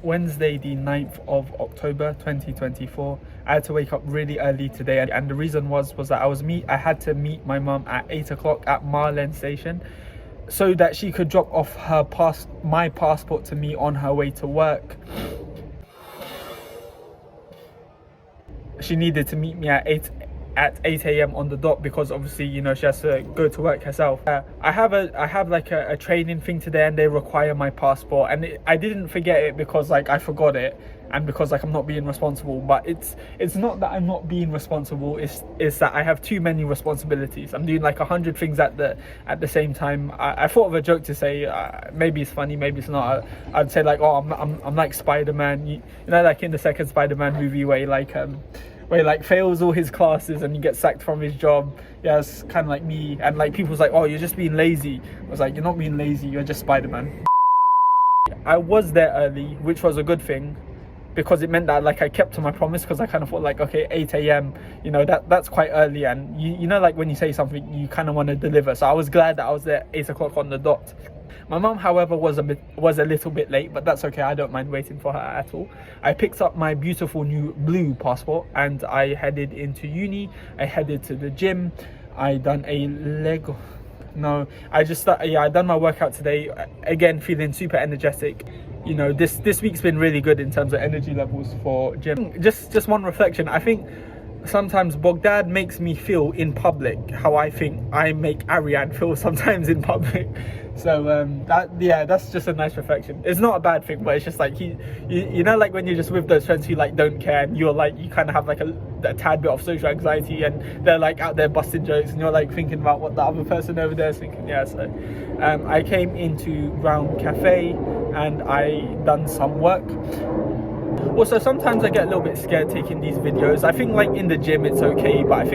Wednesday the 9th of October 2024. I had to wake up really early today, and the reason was that I had to meet my mum at 8 o'clock at Marlen station so that she could drop off my passport to me on her way to work. She needed to meet me at 8 a.m. on the dot because obviously, you know, she has to go to work herself. I have like a training thing today, and they require my passport, and I didn't forget it because like I forgot it, and because like I'm not being responsible. But it's not that I'm not being responsible, it's that I have too many responsibilities. I'm doing like 100 things at the same time. I thought of a joke to say, maybe it's funny, maybe it's not. I'd say like, oh, I'm like Spider-Man, you know, like in the second Spider-Man movie where he like fails all his classes and he gets sacked from his job. Yeah, it's kind of like me. And like people's like, oh, you're just being lazy. I was like, you're not being lazy, you're just Spider-Man. I was there early, which was a good thing, because it meant that like I kept to my promise, because I kind of thought like, okay, 8 a.m, you know, that's quite early, and you know, like when you say something you kind of want to deliver. So I was glad that I was there 8 o'clock on the dot. My mum, however, was a little bit late, but that's okay. I don't mind waiting for her at all. I picked up my beautiful new blue passport and I headed into uni. I headed to the gym. I done a leg. No, I done my workout today. Again, feeling super energetic. You know, this week's been really good in terms of energy levels for gym. Just one reflection. I think sometimes Bogdad makes me feel in public how I think I make Ariane feel sometimes in public. So that's just a nice reflection. It's not a bad thing, but it's just like you know, like when you're just with those friends who like don't care, and you're like, you kind of have like a tad bit of social anxiety, and they're like out there busting jokes, and you're like thinking about what the other person over there is thinking. Yeah, so I came into Ground Cafe and I done some work. Also, sometimes I get a little bit scared taking these videos. I think like in the gym it's okay, but I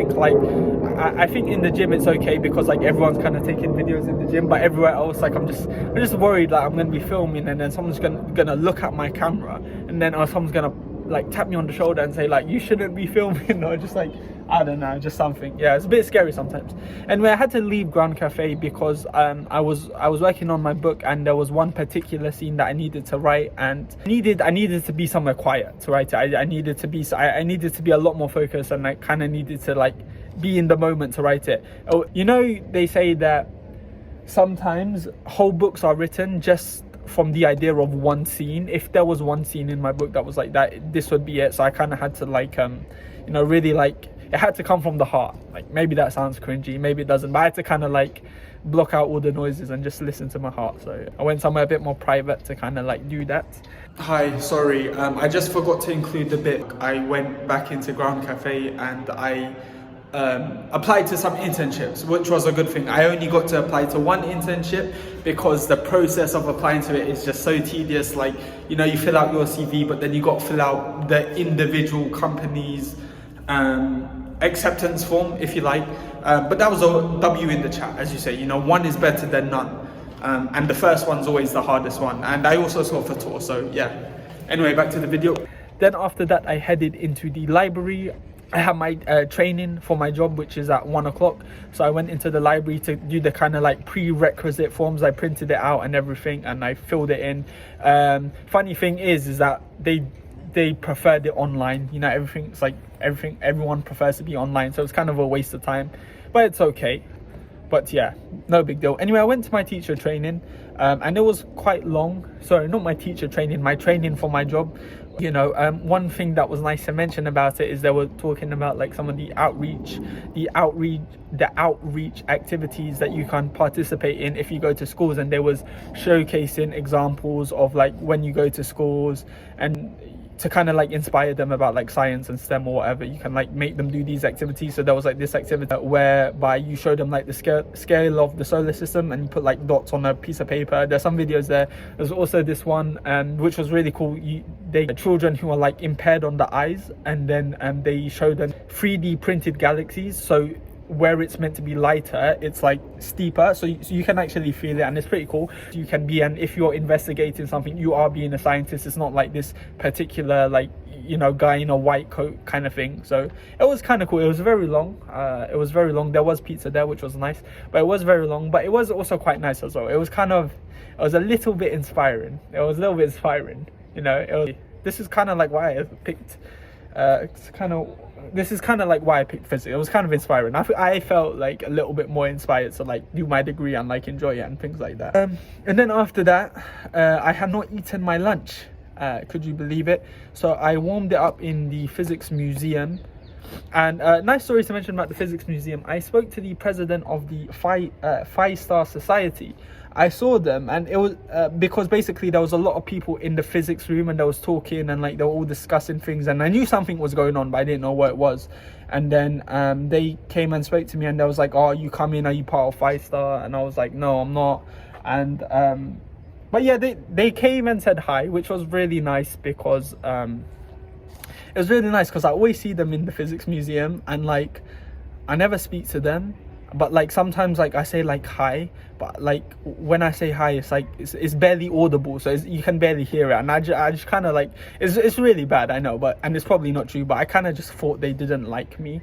think in the gym it's okay because like everyone's kind of taking videos in the gym, but everywhere else like I'm just worried that I'm going to be filming and then someone's gonna look at my camera, and then someone's gonna like tap me on the shoulder and say like, you shouldn't be filming, or just like, I don't know, just something. Yeah, it's a bit scary sometimes. Anyway, I had to leave Ground Cafe because I was working on my book, and there was one particular scene that I needed to write, and I needed to be somewhere quiet to write it. I needed to be a lot more focused, and I kind of needed to like be in the moment to write it. Oh, you know, they say that sometimes whole books are written just from the idea of one scene. If there was one scene in my book that was like that, this would be it. So I kind of had to like you know, really like, it had to come from the heart. Like, maybe that sounds cringy, maybe it doesn't, but I had to kind of like block out all the noises and just listen to my heart. So I went somewhere a bit more private to kind of like do that. Hi, sorry, I just forgot to include the bit. I went back into Ground Cafe and I applied to some internships, which was a good thing. I only got to apply to one internship because the process of applying to it is just so tedious. Like, you know, you fill out your CV, but then you got to fill out the individual company's acceptance form, if you like. But that was a W in the chat, as you say. You know, one is better than none, and the first one's always the hardest one. And I also saw for tour, so yeah. Anyway, back to the video. Then after that, I headed into the library. I had my training for my job, which is at 1 o'clock. So I went into the library to do the kind of like prerequisite forms. I printed it out and everything, and I filled it in. Funny thing is that they preferred it online. You know, everyone prefers to be online. So it's kind of a waste of time, but it's okay. But yeah, no big deal. Anyway, I went to my teacher training, and it was quite long. Sorry, not my teacher training, my training for my job. You know, one thing that was nice to mention about it is they were talking about like some of the outreach activities that you can participate in if you go to schools, and there was showcasing examples of like when you go to schools, and to kind of like inspire them about like science and STEM or whatever, you can like make them do these activities. So there was like this activity whereby you show them like the scale of the solar system, and you put like dots on a piece of paper. There's some videos there. There's also this one which was really cool. They children who are like impaired on the eyes, and then they show them 3D printed galaxies. So where it's meant to be lighter, it's like steeper, so you can actually feel it, and it's pretty cool. You can be, and if you're investigating something, you are being a scientist. It's not like this particular, like, you know, guy in a white coat kind of thing. So it was kind of cool. It was very long. There was pizza there, which was nice, but it was very long. But it was also quite nice as well. It was a little bit inspiring. You know, this is kind of like why I picked this is kind of like why I picked physics. It was kind of inspiring. I felt like a little bit more inspired to like do my degree and like enjoy it and things like that. And then after that, I had not eaten my lunch. Could you believe it? So I warmed it up in the physics museum. And nice story to mention about the physics museum. I spoke to the president of the Phi Star Society. I saw them, and it was because basically there was a lot of people in the physics room, and they was talking, and like they were all discussing things, and I knew something was going on, but I didn't know what it was. And then they came and spoke to me, and they was like, "Oh, you come in? Are you part of Phi Star?" And I was like, "No, I'm not." And but yeah, they came and said hi, which was really nice because it was really nice because I always see them in the physics museum, and like I never speak to them, but like sometimes like I say like hi, but like when I say hi, it's like it's barely audible, so you can barely hear it, and I just kind of like it's really bad, I know, and it's probably not true, but I kind of just thought they didn't like me.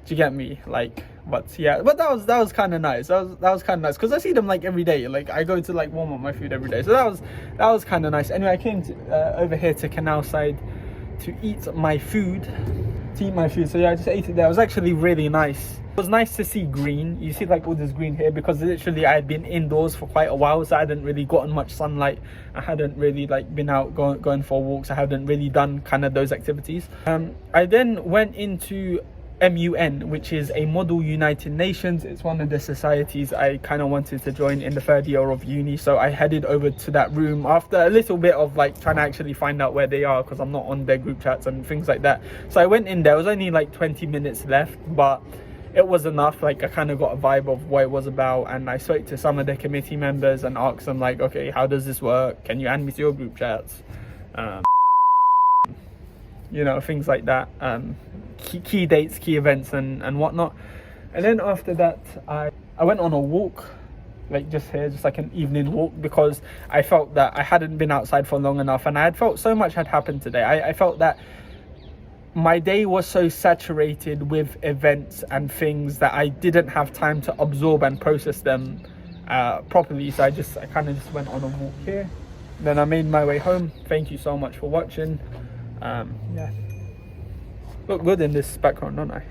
Do you get me? Like, but yeah, but that was kind of nice. That was kind of nice because I see them like every day. Like I go to like warm up my food every day, so that was kind of nice. Anyway, I came to over here to Canal Side to eat my food. So yeah, I just ate it there. It was actually really nice. It was nice to see green. You see like all this green here because literally I had been indoors for quite a while, so I hadn't really gotten much sunlight. I hadn't really like been out going for walks. I hadn't really done kind of those activities. I then went into MUN, which is a Model United Nations. It's one of the societies I kind of wanted to join in the third year of uni, so I headed over to that room after a little bit of like trying to actually find out where they are because I'm not on their group chats and things like that. So I went in there. It was only like 20 minutes left, but it was enough. Like I kind of got a vibe of what it was about, and I spoke to some of the committee members and asked them like, okay, how does this work? Can you add me to your group chats? You know, things like that. Key dates, key events and whatnot. And then after that I went on a walk, like just like an evening walk, because I felt that I hadn't been outside for long enough, and I had felt so much had happened today. I felt that my day was so saturated with events and things that I didn't have time to absorb and process them properly, so I kind of just went on a walk here. Then I made my way home. Thank you so much for watching. Yeah, look good in this background, don't I?